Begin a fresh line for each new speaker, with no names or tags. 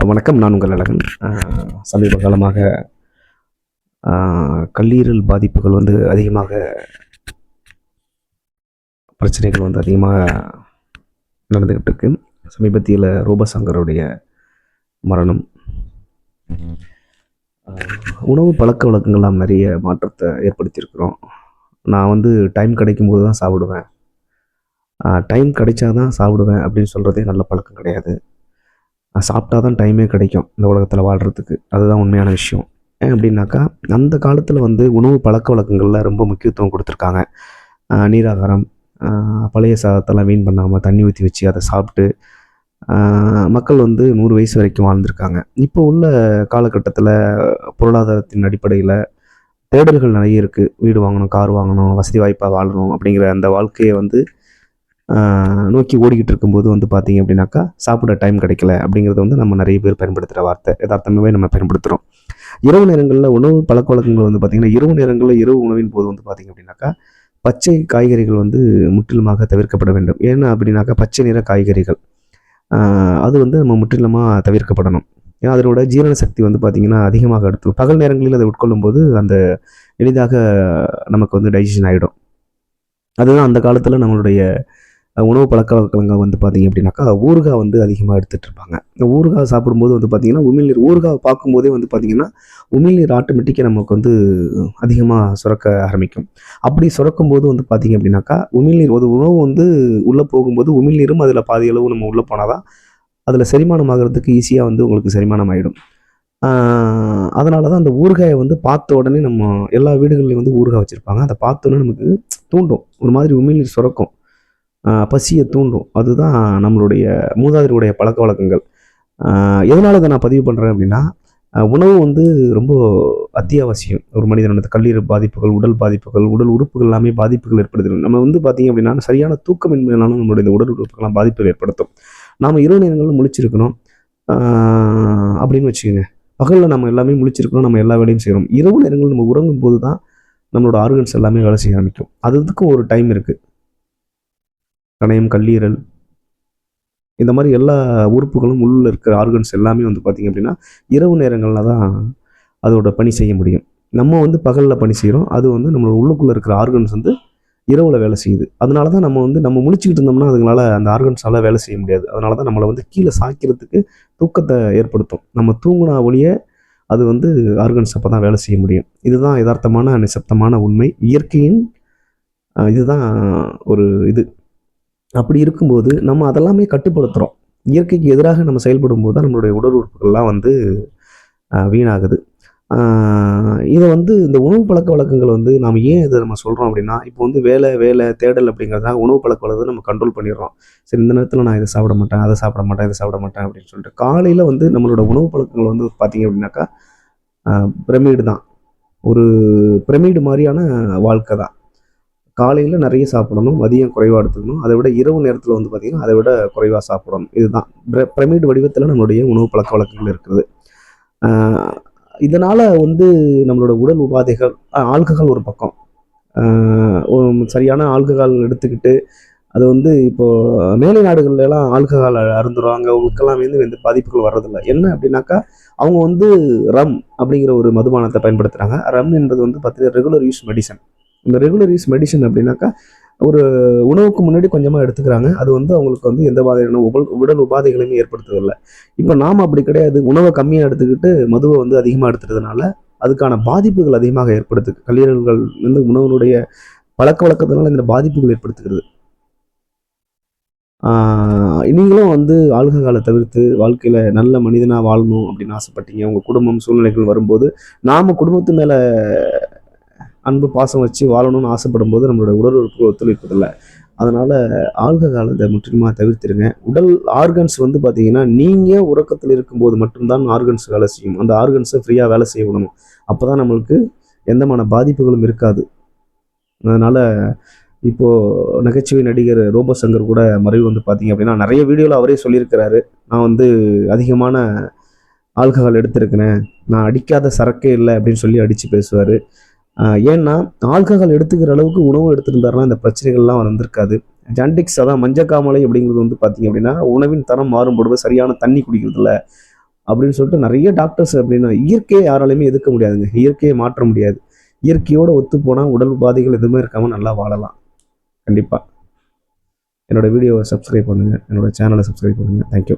வணக்கம். நான் உங்கள் அழகன். சமீப காலமாக கல்லீரல் பாதிப்புகள் வந்து அதிகமாக பிரச்சனைகள் வந்து அதிகமாக நடந்துக்கிட்டு இருக்கு. சமீபத்தியில் ரூபசங்கருடைய மரணம், உணவு பழக்க வழக்கங்கள்லாம் நிறைய மாற்றத்தை ஏற்படுத்தியிருக்கிறோம். நான் வந்து டைம் கிடைக்கும் போது தான் சாப்பிடுவேன், டைம் கிடைச்சாதான் சாப்பிடுவேன் அப்படின்னு சொல்கிறதே நல்ல பழக்கம் கிடையாது. சாப்பிட்டா தான் டைமே கிடைக்கும் இந்த உலகத்தில் வாழ்கிறதுக்கு. அதுதான் உண்மையான விஷயம். ஏன் அப்படின்னாக்கா, அந்த காலத்தில் வந்து உணவு பழக்க வழக்கங்களில் ரொம்ப முக்கியத்துவம் கொடுத்துருக்காங்க. நீராகாரம், பழைய சாதத்தெல்லாம் வீண் பண்ணாமல் தண்ணி ஊற்றி வச்சு அதை சாப்பிட்டு மக்கள் வந்து 100 வயசு வரைக்கும் வாழ்ந்திருக்காங்க. இப்போ உள்ள காலகட்டத்தில் பொருளாதாரத்தின் அடிப்படையில் தேடல்கள் நிறைய இருக்குது. வீடு வாங்கணும், கார் வாங்கணும், வசதி வாய்ப்பாக வாழணும் அப்படிங்கிற அந்த வாழ்க்கையை வந்து நோக்கி ஓடிக்கிட்டு இருக்கும்போது வந்து பார்த்தீங்க அப்படின்னாக்கா, சாப்பிட டைம் கிடைக்கல அப்படிங்கிறது வந்து நம்ம நிறைய பேர் பயன்படுத்துகிற வார்த்தை. யதார்த்தமாகவே நம்ம பயன்படுத்துகிறோம். இரவு நேரங்களில் உணவு பழக்க வழக்கங்கள் வந்து பார்த்திங்கன்னா, இரவு நேரங்களில் இரவு உணவின் போது வந்து பார்த்திங்க அப்படின்னாக்கா, பச்சை காய்கறிகள் வந்து முற்றிலுமாக தவிர்க்கப்பட வேண்டும். ஏன்னா அப்படின்னாக்கா, பச்சை நிற காய்கறிகள் அது வந்து நம்ம முற்றிலுமாக தவிர்க்கப்படணும். ஏன்னா அதனோட ஜீரண சக்தி வந்து பார்த்திங்கன்னா அதிகமாக எடுத்து பகல் நேரங்களில் அதை உட்கொள்ளும் போது அந்த எளிதாக நமக்கு வந்து டைஜஷன் ஆகிடும். அதுதான் அந்த காலத்தில் நம்மளுடைய உணவு பழக்கவழக்கங்கள் வந்து பார்த்திங்க அப்படின்னாக்கா, ஊறுகாய் வந்து அதிகமாக எடுத்துகிட்டு இருப்பாங்க. இந்த ஊறுகாய் சாப்பிடும்போது வந்து பார்த்திங்கன்னா, உமிழ்நீர் ஊறுகாய் பார்க்கும்போதே வந்து பார்த்திங்கன்னா, உமிழ்நீர் ஆட்டோமேட்டிக்காக நமக்கு வந்து அதிகமாக சுரக்க ஆரம்பிக்கும். அப்படி சுரக்கும்போது வந்து பார்த்திங்க அப்படின்னாக்கா, உமிழ்நீர் ஒரு உணவு வந்து உள்ளே போகும்போது உமிழ்நீரும் அதில் பாதி அளவு நம்ம உள்ளே போனால் தான் அதில் செரிமானம் ஆகிறதுக்கு ஈஸியாக வந்து உங்களுக்கு செரிமானம் ஆகிடும். அதனால தான் அந்த ஊறுகாயை வந்து பார்த்த உடனே நம்ம எல்லா வீடுகள்லையும் வந்து ஊறுகாய் வச்சுருப்பாங்க. அதை பார்த்தோன்னே நமக்கு தூண்டும், ஒரு மாதிரி உமிழ்நீர் சுரக்கும், பசியை தூண்டும். அதுதான் நம்மளுடைய மூதாதையருடைய பழக்க வழக்கங்கள். எதனால் இதை நான் பதிவு பண்ணுறேன் அப்படின்னா, உணவு வந்து ரொம்ப அத்தியாவசியம். ஒரு மனிதனோட கல்லீரல் பாதிப்புகள், உடல் பாதிப்புகள், உடல் உறுப்புகள் எல்லாமே பாதிப்புகள் ஏற்படுது. நம்ம வந்து பார்த்திங்க அப்படின்னா, சரியான தூக்கமின்மையினாலும் நம்மளுடைய இந்த உடல் உறுப்புகள்லாம் பாதிப்புகள் ஏற்படுத்தும். நாம் இரவு நேரங்களில் முழிச்சிருக்கணும் அப்படின்னு வச்சுக்கோங்க. பகலில் நம்ம எல்லாமே முழிச்சிருக்கணும், நம்ம எல்லா வேலையும் செய்கிறோம். இரவு நேரங்களில் நம்ம உறங்கும் போது தான் நம்மளோட ஆர்கன்ஸ் எல்லாமே வேலை செய்ய ஆரம்பிக்கும். அதுக்கும் ஒரு டைம் இருக்குது. கணையம், கல்லீரல், இந்த மாதிரி எல்லா உறுப்புகளும் உள்ள இருக்கிற ஆர்கன்ஸ் எல்லாமே வந்து பார்த்திங்க அப்படின்னா இரவு நேரங்களில் தான் அதோட பணி செய்ய முடியும். நம்ம வந்து பகலில் பணி செய்கிறோம், அது வந்து நம்மளோட உள்ளுக்குள்ளே இருக்கிற ஆர்கன்ஸ் வந்து இரவில் வேலை செய்யுது. அதனால தான் நம்ம வந்து நம்ம முழிச்சுக்கிட்டு இருந்தோம்னா அதுங்களால அந்த ஆர்கன்ஸால் வேலை செய்ய முடியாது. அதனால தான் நம்மளை வந்து கீழே சாய்க்கிறதுக்கு தூக்கத்தை ஏற்படுத்தும். நம்ம தூங்கினா ஒழிய அது வந்து ஆர்கன்ஸ் அப்போ தான் வேலை செய்ய முடியும். இதுதான் யதார்த்தமான நிசப்தமான உண்மை, இயற்கையின் இதுதான் ஒரு இது. அப்படி இருக்கும்போது நம்ம அதெல்லாமே கட்டுப்படுத்துகிறோம். இயற்கைக்கு எதிராக நம்ம செயல்படும் போது தான் நம்மளுடைய உடல் உறுப்புகள்லாம் வந்து வீணாகுது. இதை வந்து இந்த உணவு பழக்க வழக்கங்கள் வந்து நாம் ஏன் இதை நம்ம சொல்கிறோம் அப்படின்னா, இப்போ வந்து வேலை தேடல் அப்படிங்கிறதுனால உணவு பழக்க வழக்கத்தை நம்ம கண்ட்ரோல் பண்ணிடுறோம். சரி, இந்த நேரத்தில் நான் இதை சாப்பிட மாட்டேன், அதை சாப்பிட மாட்டேன், இதை சாப்பிட மாட்டேன் அப்படின்னு சொல்லிட்டு காலையில் வந்து நம்மளோட உணவு பழக்கங்கள் வந்து பார்த்திங்க அப்படின்னாக்கா பிரமிடு தான். ஒரு பிரமிடு மாதிரியான வாழ்க்கை தான். காலையில் நிறைய சாப்பிடணும், மதியம் குறைவாக எடுத்துக்கணும். அதை விட இரவு நேரத்தில் வந்து பார்த்திங்கன்னா அதை விட குறைவாக சாப்பிடணும். இதுதான் பிரமிடு வடிவத்தில் நம்மளுடைய உணவு பழக்க வழக்கங்கள் இருக்குது. இதனால் வந்து நம்மளோட உடல் உபாதைகள், ஆல்கஹால் ஒரு பக்கம், சரியான ஆல்கஹால் எடுத்துக்கிட்டு அது வந்து இப்போது மேலை நாடுகள்லாம் ஆல்கஹால் அருந்துருவாங்க. அவங்களுக்கெல்லாம் வந்து எந்த பாதிப்புகள் வர்றதில்லை. என்ன அப்படின்னாக்கா, அவங்க வந்து ரம் அப்படிங்கிற ஒரு மதுபானத்தை பயன்படுத்துகிறாங்க. ரம் என்பது வந்து பார்த்தீங்கன்னா ரெகுலர் யூஸ் மெடிசன். இந்த ரெகுலர் யூஸ் மெடிசன் அப்படின்னாக்கா ஒரு உணவுக்கு முன்னாடி கொஞ்சமாக எடுத்துக்கிறாங்க. அது வந்து அவங்களுக்கு வந்து எந்த மாதிரியான உடல் உபாதைகளையுமே ஏற்படுத்துவதில்லை. இப்போ நாம் அப்படி கிடையாது. உணவை கம்மியாக எடுத்துக்கிட்டு மதுவை வந்து அதிகமாக எடுத்துக்கிறதுனால அதுக்கான பாதிப்புகள் அதிகமாக ஏற்படுத்துது. கல்லீரல்கள் வந்து உணவுடைய பழக்க வழக்கத்தினால இந்த பாதிப்புகள் ஏற்படுத்துகிறது. நீங்களும் வந்து ஆல்கஹாலை தவிர்த்து வாழ்க்கையில் நல்ல மனிதனாக வாழணும் அப்படின்னு ஆசைப்பட்டீங்க. உங்கள் குடும்பம் சூழ்நிலைகள் வரும்போது நாம் குடும்பத்து மேலே அன்பு பாசம் வச்சு வாழணும்னு ஆசைப்படும் போது நம்மளோட உடல் உறுப்புகள் ஒத்துழைப்பதில்லை. அதனால் ஆல்கஹாலை முற்றிலுமாக தவிர்த்துருங்க. உடல் ஆர்கன்ஸ் வந்து பார்த்திங்கன்னா, நீங்கள் உறக்கத்தில் இருக்கும்போது மட்டும்தான் ஆர்கன்ஸ் வேலை செய்யும். அந்த ஆர்கன்ஸை ஃப்ரீயாக வேலை செய்ய விடணும். அப்போ தான் நம்மளுக்கு எந்தமான பாதிப்புகளும் இருக்காது. அதனால் இப்போது நகைச்சுவை நடிகர் ரோபோசங்கர் கூட மறைவு வந்து பார்த்திங்க அப்படின்னா நிறைய வீடியோவில் அவரே சொல்லியிருக்கிறாரு, நான் வந்து அதிகமான ஆல்கஹால் எடுத்திருக்கிறேன், நான் அடிக்காத சரக்கே இல்லை அப்படின்னு சொல்லி அடித்து பேசுவார். ஏன்னா ஆல்கஹால் எடுத்துக்கிற அளவுக்கு உணவு எடுத்துருந்தாருன்னா இந்த பிரச்சனைகள்லாம் வந்திருக்காது. ஜாண்டிக்ஸ், அதான் மஞ்சக்காமலை அப்படிங்கிறது வந்து பார்த்திங்க அப்படின்னா உணவின் தரம் மாறுபடுவது சரியான தண்ணி குடிக்கிறதில்ல, அப்படின்னு சொல்லிட்டு நிறைய டாக்டர்ஸ் அப்படின்னா இயற்கையை யாராலையுமே எதிர்க்க முடியாதுங்க. இயற்கையை மாற்ற முடியாது. இயற்கையோட ஒத்து போனால் உடல் உபாதைகள் எதுவுமே இருக்காமல் நல்லா வாழலாம். கண்டிப்பாக என்னோட வீடியோவை சப்ஸ்கிரைப் பண்ணுங்கள், என்னோட சேனலை சப்ஸ்கிரைப் பண்ணுங்கள். தேங்க்யூ.